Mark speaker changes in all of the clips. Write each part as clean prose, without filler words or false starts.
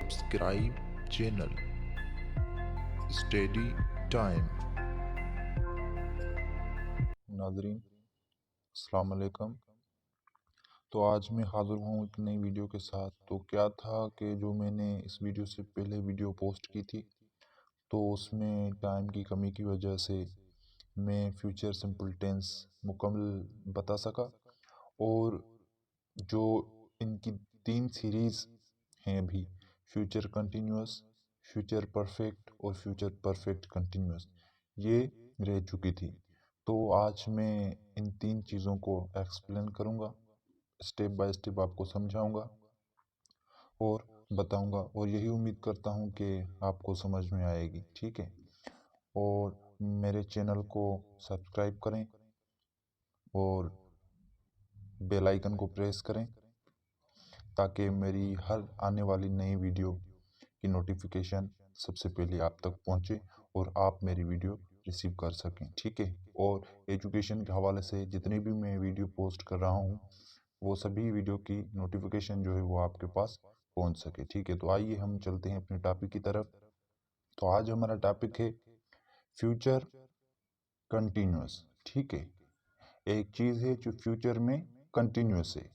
Speaker 1: subscribe channel Steady Time। नाज़रीन अस्सलाम वालेकुम। तो आज मैं हाज़िर हूँ एक नई वीडियो के साथ। तो क्या था कि जो मैंने इस वीडियो से पहले वीडियो पोस्ट की थी, तो उसमें टाइम की कमी की वजह से मैं फ्यूचर सिंपल टेंस मुकम्मल बता सका। और जो इनकी 3 सीरीज़ हैं अभी, फ्यूचर कंटिन्यूअस, फ्यूचर परफेक्ट और फ्यूचर परफेक्ट कंटिन्यूअस, ये रह चुकी थी। तो आज मैं इन 3 चीज़ों को एक्सप्लेन करूँगा, स्टेप बाय स्टेप आपको समझाऊँगा और बताऊँगा, और यही उम्मीद करता हूँ कि आपको समझ में आएगी। ठीक है, और मेरे चैनल को सब्सक्राइब करें और बेल आइकन को प्रेस करें ताकि मेरी हर आने वाली नई वीडियो की नोटिफिकेशन सबसे पहले आप तक पहुंचे और आप मेरी वीडियो रिसीव कर सकें। ठीक है, और एजुकेशन के हवाले से जितनी भी मैं वीडियो पोस्ट कर रहा हूं, वो सभी वीडियो की नोटिफिकेशन जो है वो आपके पास पहुंच सके। ठीक है, तो आइए हम चलते हैं अपने टॉपिक की तरफ। तो आज हमारा टॉपिक है फ्यूचर कंटिन्यूअस। ठीक है, एक चीज़ है जो फ्यूचर में कंटिन्यूअस है।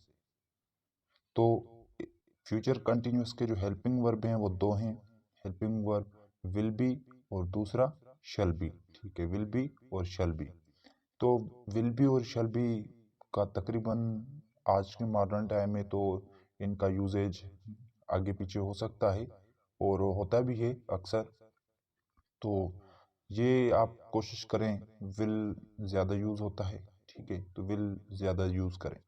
Speaker 1: तो फ्यूचर कंटिन्यूअस के जो हेल्पिंग वर्ब हैं वो 2 हैं। हेल्पिंग वर्ब विल बी और दूसरा शैल बी। ठीक है, विल बी और शैल बी। तो विल बी और शैल बी का तकरीबन आज के मॉडर्न टाइम में तो इनका यूजेज आगे पीछे हो सकता है और होता भी है अक्सर। तो ये आप कोशिश करें, विल ज़्यादा यूज़ होता है। ठीक है, तो विल ज़्यादा यूज़ करें।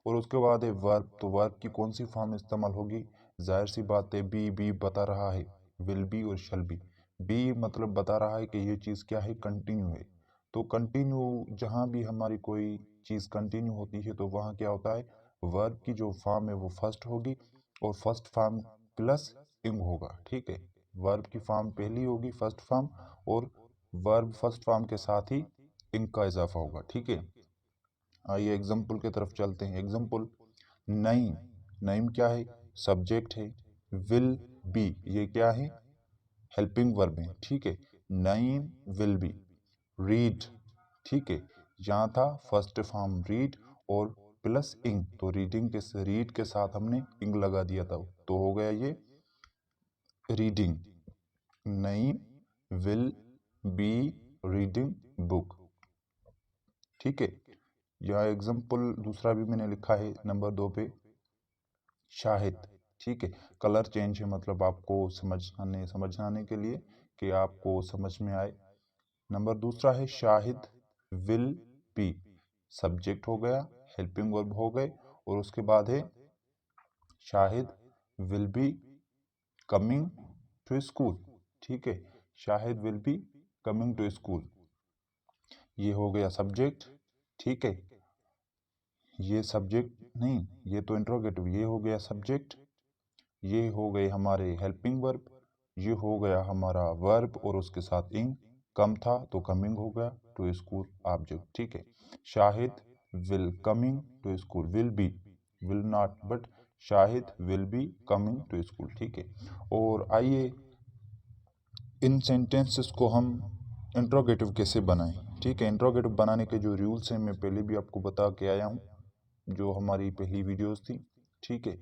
Speaker 1: और उसके बाद है वर्ब। तो वर्ब की कौन सी फॉर्म इस्तेमाल होगी? जाहिर सी बात है, बी बता रहा है, विल बी और शैल बी। बी मतलब बता रहा है कि ये चीज़ क्या है, कंटिन्यू है। तो कंटिन्यू, जहाँ भी हमारी कोई चीज़ कंटिन्यू होती है तो वहाँ क्या होता है, वर्ब की जो फॉर्म है वो फर्स्ट होगी और फर्स्ट फॉर्म प्लस इंग होगा। ठीक है, वर्ब की फॉर्म पहली होगी, फर्स्ट फॉर्म, और वर्ब फर्स्ट फॉर्म के साथ ही इंग का इजाफा होगा। ठीक है, आइए एग्जाम्पल की तरफ चलते हैं। एग्जाम्पल, नईम। नईम क्या है? सब्जेक्ट है। विल बी, ये क्या है? हेल्पिंग वर्ब है। ठीक है, नईम विल बी। रीड, ठीक है, यहाँ था फर्स्ट फॉर्म रीड और प्लस इंग, तो रीड के साथ हमने इंग लगा दिया था, तो हो गया ये reading. Naeem will be reading book. ठीक है, यह एग्जाम्पल दूसरा भी मैंने लिखा है नंबर 2 पे, शाहिद। ठीक है, कलर चेंज है, मतलब आपको समझाने के लिए कि आपको समझ में आए। नंबर दूसरा है शाहिद विल बी, सब्जेक्ट हो गया, हेल्पिंग वर्ब हो गए, और उसके बाद है Shahid will be coming to school. ठीक है, Shahid will be coming to school, ये हो गया सब्जेक्ट। ठीक है, ये सब्जेक्ट नहीं, ये तो इंट्रोगेटिव, ये हो गया सब्जेक्ट, ये हो गए हमारे हेल्पिंग वर्ब, ये हो गया हमारा वर्ब और उसके साथ इंग, कम था तो कमिंग हो गया टू स्कूल ऑब्जेक्ट। ठीक है, Shahid will coming to school, will be, will not, but Shahid will be coming to school. ठीक है, और आइए इन सेंटेंसेस को हम इंट्रोगेटिव कैसे बनाएं। ठीक है, इंट्रोगेटिव बनाने के जो रूल्स हैं मैं पहले भी आपको बता के आया हूँ, जो हमारी पहली वीडियोस थी। ठीक है,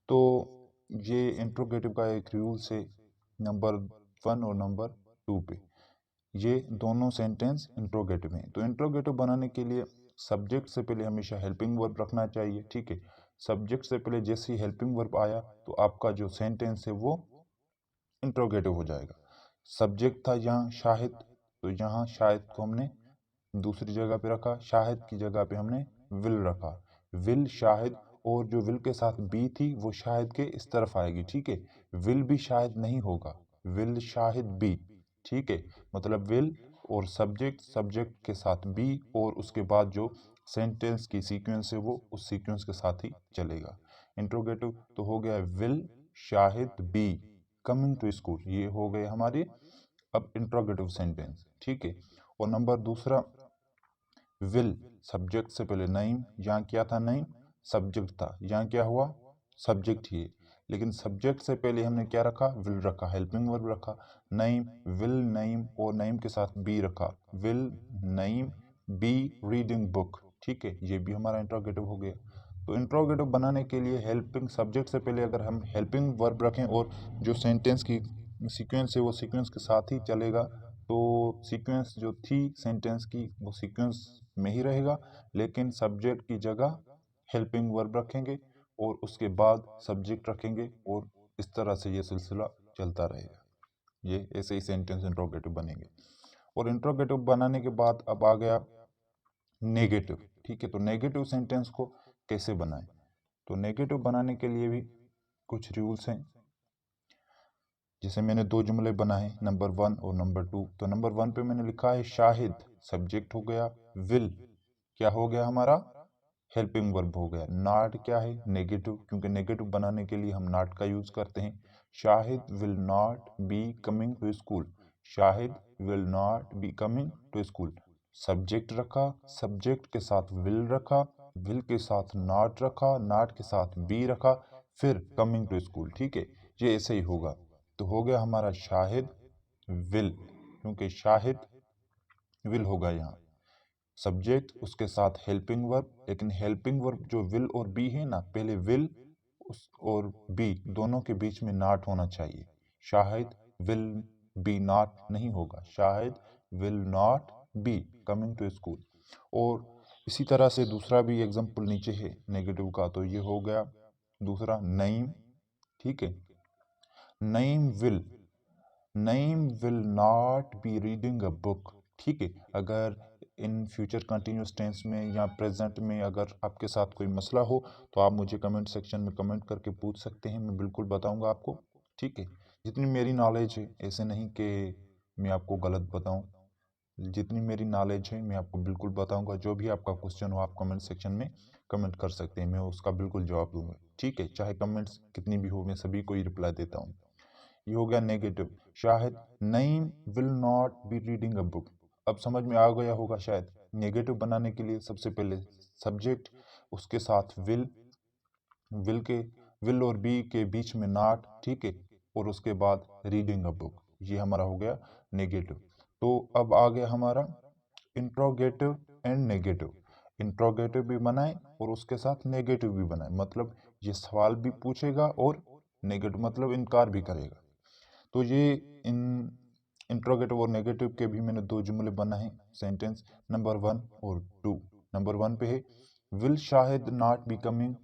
Speaker 1: तो ये इंट्रोगेटिव का एक रूल्स है नंबर 1 और नंबर 2 पे, ये दोनों सेंटेंस इंट्रोगेटिव हैं। तो इंट्रोगेटिव बनाने के लिए सब्जेक्ट से पहले हमेशा हेल्पिंग वर्ब रखना चाहिए। ठीक है, सब्जेक्ट से पहले जैसे ही हेल्पिंग वर्ब आया तो आपका जो सेंटेंस है वो इंट्रोगेटिव हो जाएगा। सब्जेक्ट था यहाँ शाहिद, तो यहाँ शाहिद को हमने दूसरी जगह पे रखा, शाहिद की जगह पे हमने विल रखा, विल शाहिद, और जो विल के साथ बी थी वो शाहिद के इस तरफ आएगी। ठीक है, विल भी शाहिद नहीं होगा, विल शाहिद बी। ठीक है, मतलब विल और सब्जेक्ट के साथ बी, और उसके बाद जो सेंटेंस की सीक्वेंस है वो उस सीक्वेंस के साथ ही चलेगा। इंट्रोगेटिव तो हो गया will Shahid be coming to school, ये हो गए हमारे अब इंट्रोगेटिव सेंटेंस। ठीक है, और नंबर दूसरा, विल, सब्जेक्ट से पहले नईम, यहाँ क्या था, नईम सब्जेक्ट था, यहाँ क्या हुआ, सब्जेक्ट ही है, लेकिन सब्जेक्ट से पहले हमने क्या रखा, विल रखा, हेल्पिंग वर्ब रखा, नईम, विल नईम और नईम के साथ बी रखा, will Naeem be reading book. ठीक है, ये भी हमारा इंट्रोगेटिव हो गया। तो इंट्रोगेटिव बनाने के लिए हेल्पिंग सब्जेक्ट से पहले अगर हम हेल्पिंग वर्ब रखें और जो सेंटेंस की सीक्वेंस है वो सीक्वेंस के साथ ही चलेगा, तो सीक्वेंस जो थी सेंटेंस की वो सीक्वेंस में ही रहेगा, लेकिन सब्जेक्ट की जगह हेल्पिंग वर्ब रखेंगे और उसके बाद सब्जेक्ट रखेंगे और इस तरह से ये सिलसिला चलता रहेगा। ये ऐसे ही सेंटेंस इंट्रोगेटिव बनेंगे। और इंट्रोगेटिव बनाने के बाद अब आ गया नेगेटिव। ठीक है, तो नेगेटिव सेंटेंस को कैसे बनाएं? तो नेगेटिव बनाने के लिए भी कुछ रूल्स हैं। जैसे मैंने दो जुमले बनाए, नंबर 1 और नंबर 2। तो नंबर 1 पे मैंने लिखा है शाहिद, सब्जेक्ट हो गया, विल क्या हो गया हमारा, हेल्पिंग वर्ब हो गया, नॉट क्या है, नेगेटिव, क्योंकि नेगेटिव बनाने के लिए हम नॉट का यूज करते हैं। Shahid will not be coming to school, Shahid will not be coming to school. Subject रखा, सब्जेक्ट के साथ विल रखा, विल के साथ नॉट रखा, नॉट के साथ बी रखा, फिर कमिंग टू स्कूल। ठीक है, ये ऐसे ही होगा। तो हो गया हमारा शाहिद विल, क्योंकि शाहिद विल होगा यहाँ सब्जेक्ट, उसके साथ हेल्पिंग वर्ब, लेकिन हेल्पिंग वर्ब जो विल और बी है ना, पहले विल और बी दोनों के बीच में नॉट होना चाहिए। शाहिद विल बी नॉट नहीं होगा, Shahid will not be coming to school. और इसी तरह से दूसरा भी एग्जांपल नीचे है नेगेटिव का, तो ये हो गया दूसरा नईम। ठीक है, Naeem will not be reading a book. ठीक है, अगर इन फ्यूचर कंटिन्यूस टेंस में या प्रेजेंट में अगर आपके साथ कोई मसला हो तो आप मुझे कमेंट सेक्शन में कमेंट करके पूछ सकते हैं, मैं बिल्कुल बताऊंगा आपको। ठीक है, जितनी मेरी नॉलेज है, ऐसे नहीं कि मैं आपको गलत बताऊं, जितनी मेरी नॉलेज है मैं आपको बिल्कुल बताऊंगा। जो भी आपका क्वेश्चन हो आप कमेंट सेक्शन में कमेंट कर सकते हैं, मैं उसका बिल्कुल जवाब दूंगा। ठीक है, चाहे कमेंट्स कितनी भी हो मैं सभी को ही रिप्लाई देता हूँ। ये हो गया negative. Shahid Naeem will not be reading a book. अब समझ में आ गया होगा शायद। नेगेटिव बनाने के लिए सबसे पहले सब्जेक्ट, उसके साथ विल और बी के बीच में नॉट। ठीक है, और उसके बाद रीडिंग अ बुक। ये हमारा हो गया नेगेटिव। तो अब आ गया हमारा इंट्रोगेटिव एंड नेगेटिव। इंट्रोगेटिव भी बनाए और उसके साथ नेगेटिव भी बनाए, मतलब ये सवाल भी पूछेगा और नेगेटिव मतलब इनकार भी करेगा। तो ये इन इंट्रोगेटिव और नेगेटिव के भी मैंने दो जुमले बनाए हैं सेंटेंस, नंबर 1 और 2। नंबर 1 पे है will Shahid not be coming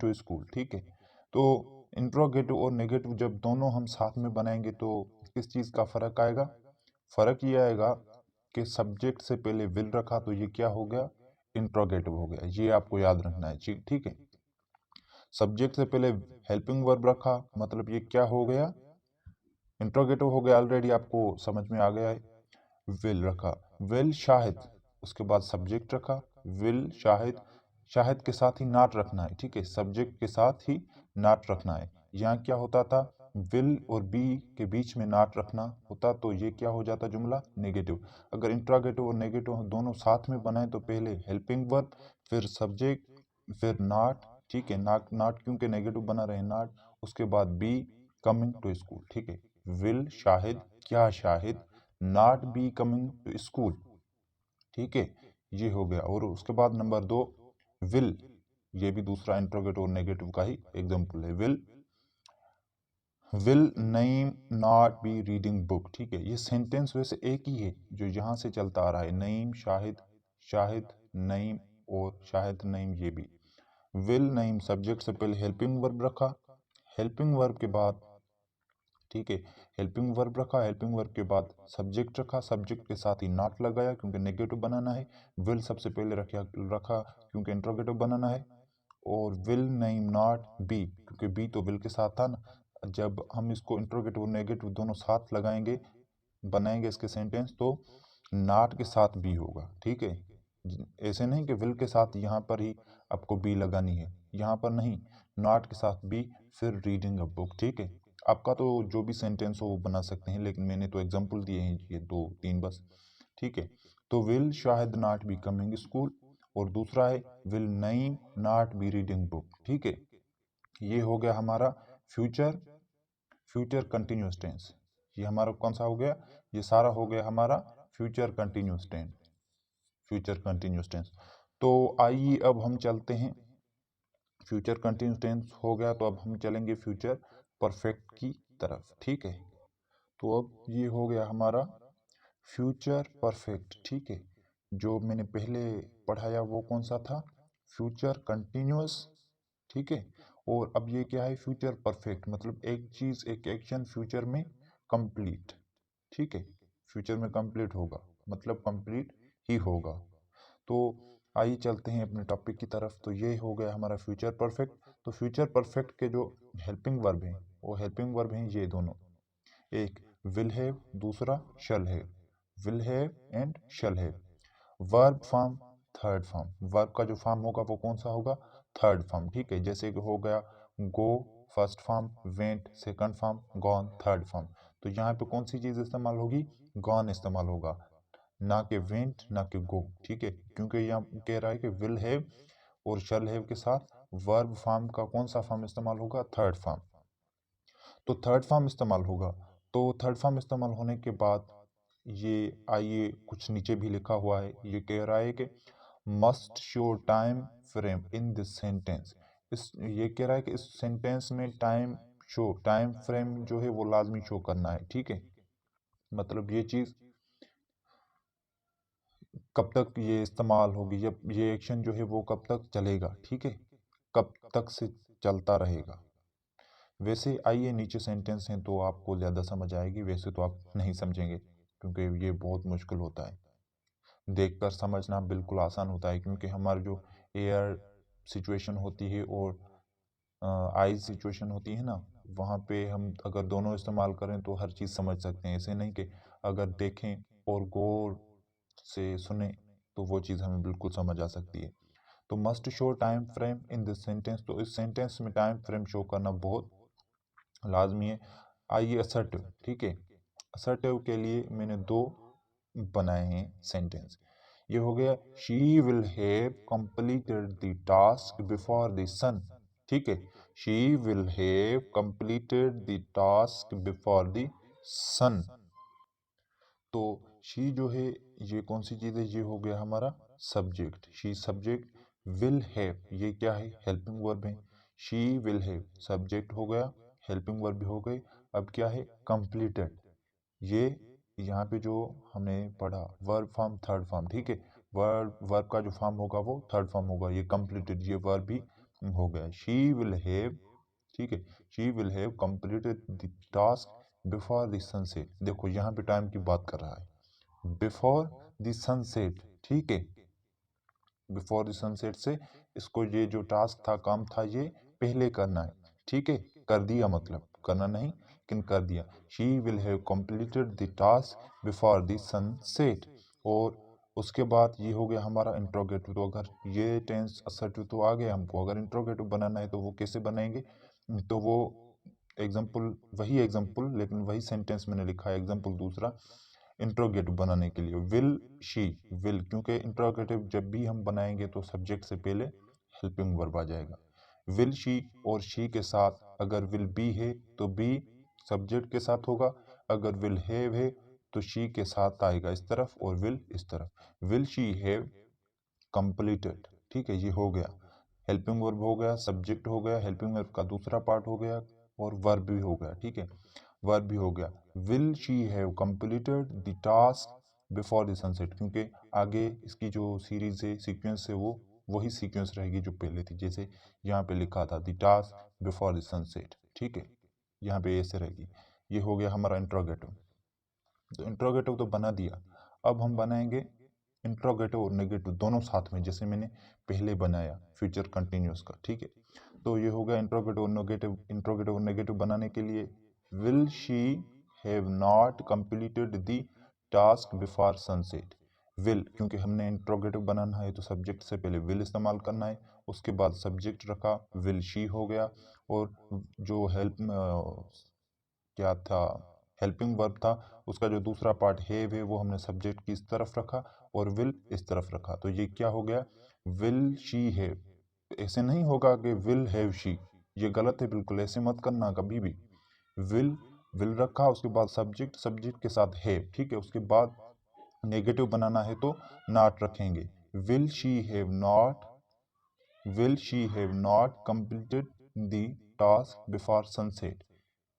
Speaker 1: to school. ठीक है, तो इंट्रोगेटिव और नेगेटिव जब दोनों हम साथ में बनाएंगे तो किस चीज़ का फ़र्क आएगा? फ़र्क ये आएगा कि सब्जेक्ट से पहले विल रखा तो ये क्या हो गया, इंट्रोगेटिव हो गया। ये आपको याद रखना है। ठीक है, सब्जेक्ट से पहले हेल्पिंग वर्ब रखा मतलब ये क्या हो गया, इंट्रोगेटिव हो गया। ऑलरेडी आपको समझ में आ गया है। विल रखा, विल शाहिद, उसके बाद सब्जेक्ट रखा, विल शाहिद, शाहिद के साथ ही नॉट रखना है। ठीक है, सब्जेक्ट के साथ ही नॉट रखना है। यहाँ क्या होता था, विल और बी के बीच में नॉट रखना होता, तो ये क्या हो जाता जुमला, नेगेटिव। अगर इंट्रोगेटिव और नेगेटिव दोनों साथ में बनाए तो पहले हेल्पिंग वर्ब, फिर सब्जेक्ट, फिर नॉट। ठीक है, नॉट नॉट क्योंकि नेगेटिव बना रहे नॉट, उसके बाद बी कमिंग टू स्कूल। ठीक है, विल शाहिद, क्या Shahid not be coming to school. ठीक है, ये हो गया। और उसके बाद नंबर 2 विल, ये भी दूसरा इंट्रोगेटिव और नेगेटिव का ही एग्जांपल है। Will Naeem not be reading book. ठीक है, ये सेंटेंस वैसे एक ही है जो यहाँ से चलता आ रहा है, नईम शाहिद, शाहिद नईम और शाहिद नईम। ये भी विल नईम सब्जेक्ट से पहले हेल्पिंग वर्ब रखा, हेल्पिंग वर्ब के बाद, ठीक है, हेल्पिंग वर्ब रखा, हेल्पिंग वर्ब के बाद सब्जेक्ट रखा, सब्जेक्ट के साथ ही नॉट लगाया क्योंकि नेगेटिव बनाना है। विल सबसे पहले रखा क्योंकि इंट्रोगेटिव बनाना है। और विल नेम नॉट बी, क्योंकि बी तो विल के साथ था ना। जब हम इसको इंट्रोगेटिव और नेगेटिव दोनों साथ लगाएंगे, बनाएंगे इसके सेंटेंस, तो नॉट के साथ बी होगा। ठीक है, ऐसे नहीं कि विल के साथ यहाँ पर ही आपको बी लगानी है, यहाँ पर नहीं, नॉट के साथ बी, फिर रीडिंग अ बुक। ठीक है, आपका तो जो भी सेंटेंस हो वो बना सकते हैं, लेकिन मैंने तो एग्जांपल दिए हैं ये 2-3 बस। ठीक है, तो will Shahid not be coming school, और दूसरा है will Naeem not be reading book. ठीक है, ये हो गया हमारा फ्यूचर कंटिन्यूस टेंस। ये हमारा कौन सा हो गया, ये सारा हो गया हमारा फ्यूचर कंटिन्यूस टेंस। तो आइए अब हम चलते हैं, फ्यूचर कंटिन्यूस टेंस हो गया तो अब हम चलेंगे फ्यूचर परफेक्ट की तरफ। ठीक है, तो अब ये हो गया हमारा फ्यूचर परफेक्ट। ठीक है, जो मैंने पहले पढ़ाया वो कौन सा था, फ्यूचर कंटिन्यूस। ठीक है, और अब ये क्या है, फ्यूचर परफेक्ट, मतलब एक चीज, एक एक्शन फ्यूचर में कंप्लीट। ठीक है, फ्यूचर में कंप्लीट होगा, मतलब कंप्लीट ही होगा। तो आइए चलते हैं अपने टॉपिक की तरफ। तो ये हो गया हमारा फ्यूचर परफेक्ट। तो फ्यूचर परफेक्ट के जो हेल्पिंग वर्ब हैं, वो हेल्पिंग वर्ब हैं ये दोनों, एक विल हैव, दूसरा shall have. Will have and shall have. Verb form third form, verb का जो फॉर्म होगा वो कौन सा होगा, थर्ड फॉर्म। ठीक है, जैसे कि हो गया go first form, went second form, gone third form. तो यहाँ पे कौन सी चीज इस्तेमाल होगी, गॉन इस्तेमाल होगा, ना कि वेंट ना कि गो। ठीक है, क्योंकि यहाँ कह रहा है कि विल हैव और शैल हैव के साथ वर्ब फॉर्म का कौन सा फॉर्म इस्तेमाल होगा, थर्ड फॉर्म। तो थर्ड फॉर्म इस्तेमाल होगा। तो थर्ड फॉर्म इस्तेमाल होने के बाद ये आइए कुछ नीचे भी लिखा हुआ है, ये कह रहा है कि must show time frame in this sentence. इस ये कह रहा है कि इस सेंटेंस में टाइम फ्रेम जो है वो लाजमी शो करना है। ठीक है, मतलब ये चीज कब तक ये इस्तेमाल होगी, ये एक्शन जो है वो कब तक चलेगा। ठीक है, कब तक से चलता रहेगा। वैसे आइए नीचे सेंटेंस हैं तो आपको ज़्यादा समझ आएगी, वैसे तो आप नहीं समझेंगे क्योंकि ये बहुत मुश्किल होता है। देखकर समझना बिल्कुल आसान होता है, क्योंकि हमारी जो एयर सिचुएशन होती है और आइज सिचुएशन होती है ना, वहाँ पे हम अगर दोनों इस्तेमाल करें तो हर चीज़ समझ सकते हैं। ऐसे नहीं कि अगर देखें और गौर से सुने तो वो चीज़ हमें बिल्कुल समझ आ सकती है। तो must show time frame in this sentence, तो इस सेंटेंस में टाइम फ्रेम शो करना बहुत लाजमी है। आइए असर्टिव। ठीक है, असर्टिव के लिए मैंने दो बनाए हैं सेंटेंस। ये हो गया she will have completed the task before the sun. ठीक है, she will have completed the task before the sun. तो शी जो है ये कौन सी चीज़ है, ये हो गया हमारा subject, she subject. Will have ये क्या है, हेल्पिंग वर्ब है। शी विल हैव सब्जेक्ट हो गया, हेल्पिंग वर्ब भी हो गई। अब क्या है, कंप्लीटेड। ये यहाँ पे जो हमने पढ़ा वर्ब फॉर्म थर्ड फॉर्म। ठीक है, वर्ब का जो फॉर्म होगा वो थर्ड फॉर्म होगा, ये कंप्लीटेड, ये वर्ब भी हो गया। शी विल हैव, ठीक है, she will have completed the task before the sunset. देखो यहाँ पे टाइम की बात कर रहा है, बिफोर द सनसेट। ठीक है, बिफोर द सनसेट से इसको ये जो टास्क था, काम था, ये पहले करना है। ठीक है, कर दिया, मतलब करना नहीं लेकिन कर दिया। She will have completed the task before the sunset. और उसके बाद ये हो गया हमारा इंट्रोगेटिव। तो अगर ये टेंस असर्टिव तो आ गया हमको, अगर इंट्रोगेटिव बनाना है तो वो कैसे बनाएंगे, तो वो एग्जाम्पल, वही एग्जाम्पल लेकिन वही सेंटेंस मैंने लिखा है एग्जाम्पल दूसरा इंट्रोगेटिव बनाने के लिए। विल शी, विल क्योंकि इंट्रोगेटिव जब भी हम बनाएंगे तो सब्जेक्ट से पहले हेल्पिंग वर्ब आ जाएगा। विल शी और शी के साथ अगर विल बी है तो बी सब्जेक्ट के साथ होगा, अगर विल हैव है तो शी के साथ आएगा इस तरफ और विल इस तरफ। Will she have completed. ठीक है, ये हो गया हेल्पिंग वर्ब हो गया, सब्जेक्ट हो गया, हेल्पिंग वर्ब का दूसरा पार्ट हो गया और वर्ब भी हो गया। ठीक है, वर्ब भी हो गया। Will she have completed the task before the sunset, क्योंकि आगे इसकी जो सीरीज है, सीक्वेंस है, वो वही सीक्वेंस रहेगी जो पहले थी। जैसे यहाँ पे लिखा था the task before the sunset. ठीक है, यहाँ पे ऐसे रहेगी। ये हो गया हमारा इंट्रोगेटिव। तो इंट्रोगेटिव तो बना दिया, अब हम बनाएंगे इंट्रोगेटिव और नेगेटिव दोनों साथ में, जैसे मैंने पहले बनाया फ्यूचर कंटिन्यूस का। ठीक है, तो ये हो गया इंट्रोगेटिव और नेगेटिव। इंट्रोगेटिव और नेगेटिव बनाने के लिए will she have not completed the task before sunset. Will क्योंकि हमने इंट्रोगेटिव बनाना है तो सब्जेक्ट से पहले विल इस्तेमाल करना है, उसके बाद सब्जेक्ट रखा, विल शी हो गया, और जो हेल्प क्या था, हेल्पिंग वर्ब था, उसका जो दूसरा पार्ट हैव है वो हमने सब्जेक्ट की इस तरफ रखा और विल इस तरफ रखा। तो ये क्या हो गया, विल शी हैव। ऐसे नहीं होगा कि विल हैव शी, ये गलत है बिल्कुल, ऐसे मत करना कभी भी। विल विल रखा, उसके बाद सब्जेक्ट, सब्जेक्ट के साथ हैव, ठीक है। उसके बाद नेगेटिव बनाना है तो नॉट रखेंगे। Will she have not will she have not completed the task before sunset.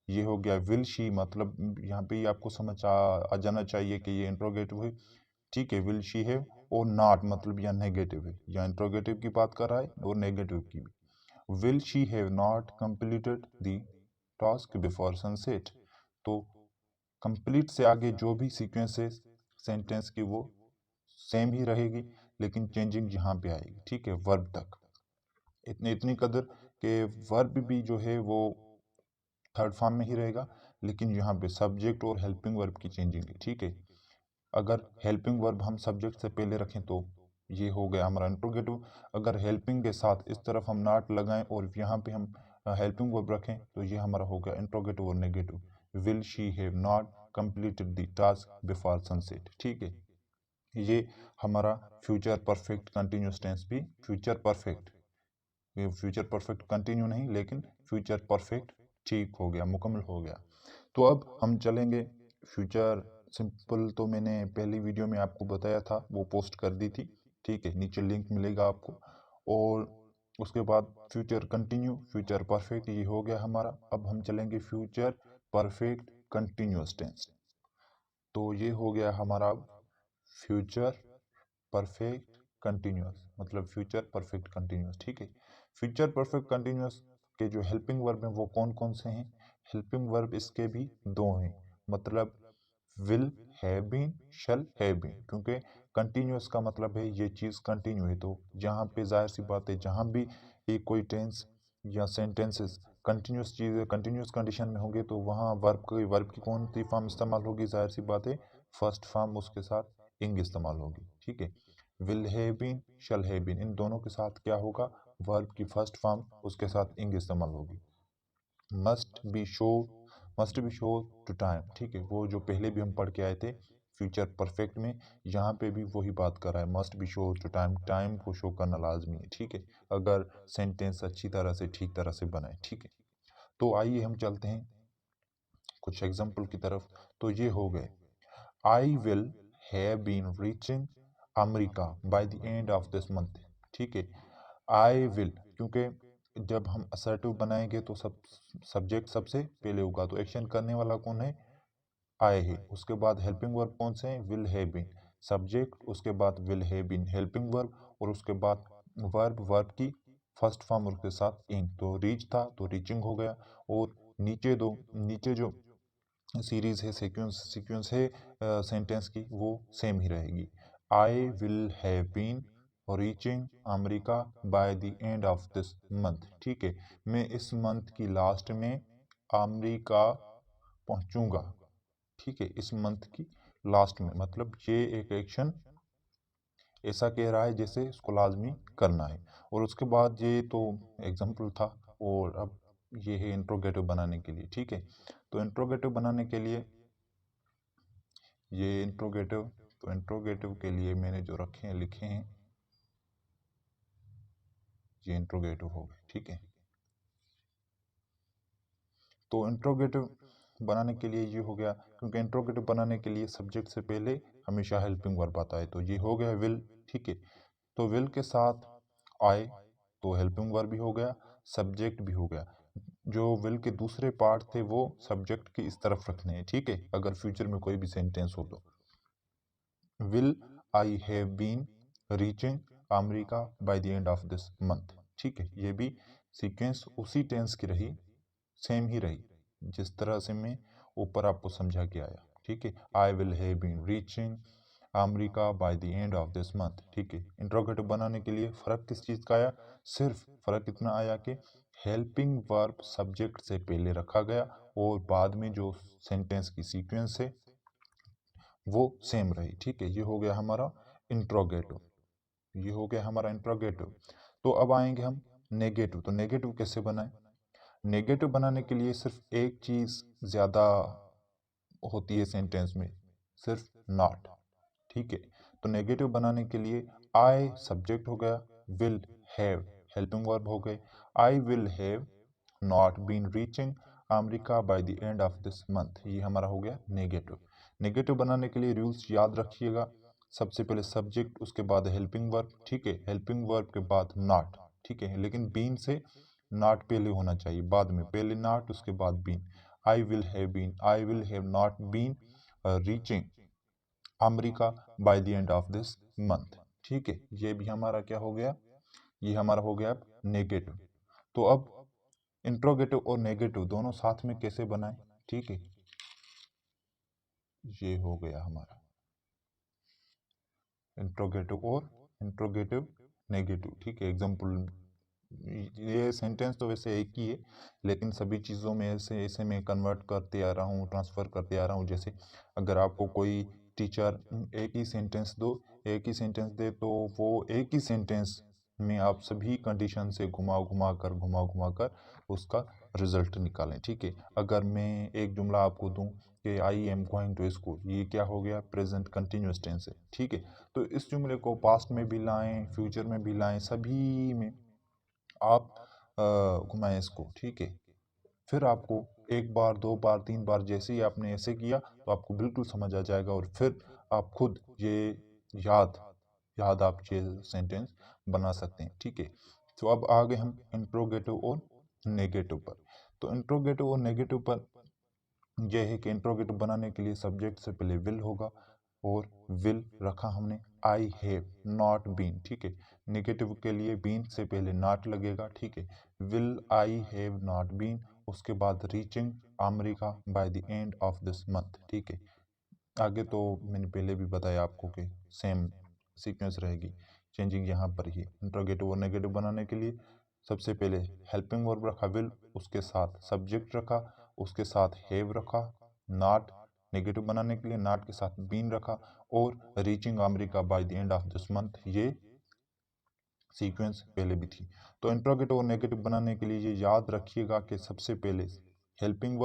Speaker 1: ये हो गया विल शी, मतलब यहाँ पे ही आपको समझ आ जाना चाहिए कि ये इंट्रोगेटिव है, ठीक है। विल शी हैव और नॉट मतलब यहाँ नेगेटिव है, या इंट्रोगेटिव की बात कर रहा है और नेगेटिव की भी। Will she have not completed the task before sunset, तो कंप्लीट से आगे जो भी सीक्वेंस है सेंटेंस की वो सेम ही रहेगी, लेकिन चेंजिंग यहाँ पे आएगी, ठीक है, वर्ब तक। इतनी कदर के वर्ब भी जो है वो थर्ड फॉर्म में ही रहेगा, लेकिन यहाँ पे सब्जेक्ट और हेल्पिंग वर्ब की चेंजिंग है, ठीक है। अगर हेल्पिंग वर्ब हम सब्जेक्ट से पहले रखें तो ये हो गया हमारा इंट्रोगेटिव। अगर हेल्पिंग के साथ इस तरफ हम नॉट लगाएं और यहाँ पे हम हेल्पिंग वर्ब रखें तो ये हमारा हो गया इंट्रोगेटिव और negative. Will she have not completed the task before sunset, ठीक है। ये हमारा फ्यूचर परफेक्ट कंटिन्यूस टेंस भी फ्यूचर परफेक्ट, ये फ्यूचर परफेक्ट कंटिन्यू नहीं लेकिन फ्यूचर परफेक्ट ठीक हो गया, मुकम्मल हो गया। तो अब हम चलेंगे फ्यूचर सिंपल, तो मैंने पहली वीडियो में आपको बताया था, वो पोस्ट कर दी थी, ठीक है, नीचे लिंक मिलेगा आपको। और उसके बाद फ्यूचर कंटिन्यू, फ्यूचर परफेक्ट, ये हो गया हमारा। अब हम चलेंगे फ्यूचर परफेक्ट कंटिन्यूस टेंस, तो ये हो गया हमारा फ्यूचर परफेक्ट कंटिन्यूस, मतलब फ्यूचर परफेक्ट कंटिन्यूस, ठीक है। फ्यूचर परफेक्ट कंटिन्यूस के जो हेल्पिंग वर्ब हैं वो कौन कौन से हैं? हेल्पिंग वर्ब इसके भी दो हैं, मतलब will have been, shall have been, क्योंकि कंटिन्यूस का मतलब है ये चीज़ कंटिन्यू है, तो जहाँ पे जाहिर सी बात है जहाँ भी एक कोई टेंस या सेंटेंसेस कंटिन्यूस चीज़ कंटिन्यूस कंडीशन में होंगे तो वहाँ वर्ब की कौन सी फॉर्म इस्तेमाल होगी? जाहिर सी बात है फर्स्ट फॉर्म उसके साथ इंग इस्तेमाल होगी, ठीक है। Will have been, shall have been, इन दोनों के साथ क्या होगा? वर्ब की फर्स्ट फॉर्म उसके साथ इंग इस्तेमाल होगी। Must be show, must be show to time, ठीक है, वो जो पहले भी हम पढ़ के आए थे फ्यूचर परफेक्ट में, यहाँ पे भी वही बात कर रहा है, must be show to time, time को शो करना लाजमी है, ठीक है, अगर सेंटेंस अच्छी तरह से ठीक तरह से बनाए, ठीक है। तो आइए हम चलते हैं कुछ एग्जाम्पल की तरफ। तो ये हो गए, I will have been reaching America by the end of this month, ठीक है। आई विल, क्योंकि जब हम असर्टिव बनाएंगे तो सब सब्जेक्ट सबसे पहले होगा, तो एक्शन करने वाला कौन है? आई है। उसके बाद हेल्पिंग वर्ब कौन से हैं? विल हैव बीन, सब्जेक्ट, उसके बाद will have been helping verb, और उसके बाद वर्ब की फर्स्ट फॉर्म उसके साथ इन, तो रीच था तो रीचिंग हो गया। और नीचे जो सीरीज है, सीक्वेंस है सेंटेंस की, वो सेम ही रहेगी। I will have been reaching America by the end of this month, ठीक है, मैं इस मंथ की लास्ट में अमेरिका पहुंचूंगा, ठीक है, इस मंथ की लास्ट में, मतलब ये एक एक्शन ऐसा कह रहा है जैसे इसको लाजमी करना है। और उसके बाद ये तो एग्जाम्पल था, और अब ये है इंट्रोगेटिव बनाने के लिए, ठीक है। तो इंट्रोगेटिव बनाने के लिए ये इंट्रोगेटिव, तो इंट्रोगेटिव के लिए मैंने जो रखे हैं लिखे हैं, ये इंट्रोगेटिव हो गए, ठीक है। तो इंट्रोगेटिव बनाने के लिए ये हो गया, क्योंकि इंट्रोगेटिव बनाने के लिए सब्जेक्ट से पहले हमेशा हेल्पिंग वर्ब आता है, तो ये हो गया विल, ठीक है। तो विल के साथ आए तो हेल्पिंग वर्ब भी हो गया, सब्जेक्ट भी हो गया। जो विल के दूसरे पार्ट थे वो सब्जेक्ट की इस तरफ रखने हैं, ठीक है, अगर फ्यूचर में कोई भी सेंटेंस हो तो। Will I have been reaching America by the end of this month, ठीक है, ये भी सीक्वेंस उसी टेंस की रही, सेम ही रही जिस तरह से मैं ऊपर आपको समझा के आया, ठीक है। I will have been reaching America by the end of this month, ठीक है। इंट्रोगेटिव बनाने के लिए फ़र्क किस चीज़ का आया? सिर्फ फ़र्क इतना आया कि हेल्पिंग वर्ब सब्जेक्ट से पहले रखा गया और बाद में जो सेंटेंस की सीक्वेंस है वो सेम रही, ठीक है। ये हो गया हमारा इंट्रोगेटिव, ये हो गया हमारा इंट्रोगेटिव। तो अब आएंगे हम नेगेटिव। तो नेगेटिव कैसे बनाएं? नेगेटिव बनाने के लिए सिर्फ एक चीज़ ज़्यादा होती है सेंटेंस में, सिर्फ नॉट, ठीक है। तो नेगेटिव बनाने के लिए आई सब्जेक्ट हो गया, विल हैव हेल्पिंग वर्ब हो गए। I will have not been reaching America by the end of this month. ये हमारा हो गया नेगेटिव। नेगेटिव बनाने के लिए रूल्स याद रखिएगा, सबसे पहले सब्जेक्ट, उसके बाद हेल्पिंग वर्ब, ठीक है, हेल्पिंग वर्ब के बाद नॉट, ठीक है, लेकिन बीन से नॉट पहले होना चाहिए, बाद में, पहले नॉट उसके बाद been. I will have not been reaching America by the end of this month, ठीक है। ये भी हमारा क्या हो गया, ये हमारा हो गया नेगेटिव। तो अब इंट्रोगेटिव और नेगेटिव दोनों साथ में कैसे बनाएं, ठीक है, ये हो गया हमारा इंट्रोगेटिव और इंट्रोगेटिव नेगेटिव, ठीक है। एग्जाम्पल, ये सेंटेंस तो वैसे एक ही है, लेकिन सभी चीज़ों में ऐसे ऐसे मैं कन्वर्ट करते आ रहा हूँ, ट्रांसफ़र करते आ रहा हूँ। जैसे अगर आपको कोई टीचर एक ही सेंटेंस दे, तो वो एक ही सेंटेंस में आप सभी कंडीशन से घुमा घुमा कर उसका रिजल्ट निकालें, ठीक है। अगर मैं एक जुमला आपको दूं कि I am going to school, ये क्या हो गया, प्रेजेंट कंटिन्यूस टेंस है, ठीक है। तो इस जुमले को पास्ट में भी लाएं, फ्यूचर में भी लाएं, सभी में आप घुमाएं इसको, ठीक है। फिर आपको एक बार, दो बार, तीन बार जैसे ही आपने ऐसे किया तो आपको बिल्कुल समझ आ जाएगा, और फिर आप खुद ये याद याद आप ये सेंटेंस बना सकते हैं, ठीक है। तो अब आ गए हम इंट्रोगेटिव और नेगेटिव पर। तो इंट्रोगेटिव और नेगेटिव पर यह है कि इंट्रोगेटिव बनाने के लिए सब्जेक्ट से पहले विल होगा, और विल रखा हमने आई हैव नॉट बीन, ठीक है। नेगेटिव के लिए बीन से पहले नॉट लगेगा, ठीक है। Will I have not been, उसके बाद reaching America by the end of this month, ठीक है। आगे तो मैंने पहले भी बताया आपको कि सेम सीक्वेंस रहेगी, चेंजिंग यहाँ पर ही। इंट्रोगेटिव और नेगेटिव बनाने के लिए सबसे पहले हेल्पिंग वर्ब रखा विल, उसके साथ सब्जेक्ट रखा, उसके साथ हैव रखा, नॉट, नेगेटिव बनाने के लिए नॉट के साथ बीन रखा, और reaching America by the end of this month, ये सीक्वेंस पहले भी थी। तो इंट्रोगेटिव और नेगेटिव बनाने के लिए ये याद रखिएगा कि सबसे पहले हेल्पिंग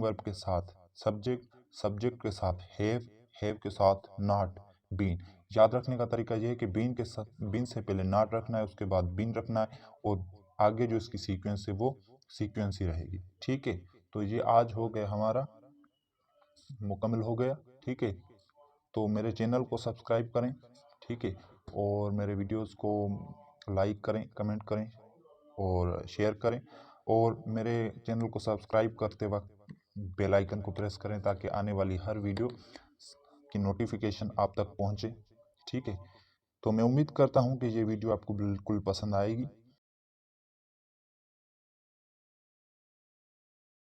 Speaker 1: वर्ब के साथ सब्जेक्ट, सब्जेक्ट के साथ हैव के साथ नॉट, बीन। याद रखने का तरीका यह है कि बीन से पहले नॉट रखना है, उसके बाद बीन रखना है, और आगे जो इसकी सीक्वेंस है वो सीक्वेंस ही रहेगी, ठीक है। तो ये आज हो गया हमारा, मुकम्मल हो गया, ठीक है। तो मेरे चैनल को सब्सक्राइब करें, ठीक है, और मेरे वीडियोस को लाइक करें, कमेंट करें और शेयर करें, और मेरे चैनल को सब्सक्राइब करते वक्त बेल आइकन को प्रेस करें ताकि आने वाली हर वीडियो की नोटिफिकेशन आप तक पहुंचे, ठीक है। तो मैं उम्मीद करता हूं कि ये वीडियो आपको बिल्कुल पसंद आएगी।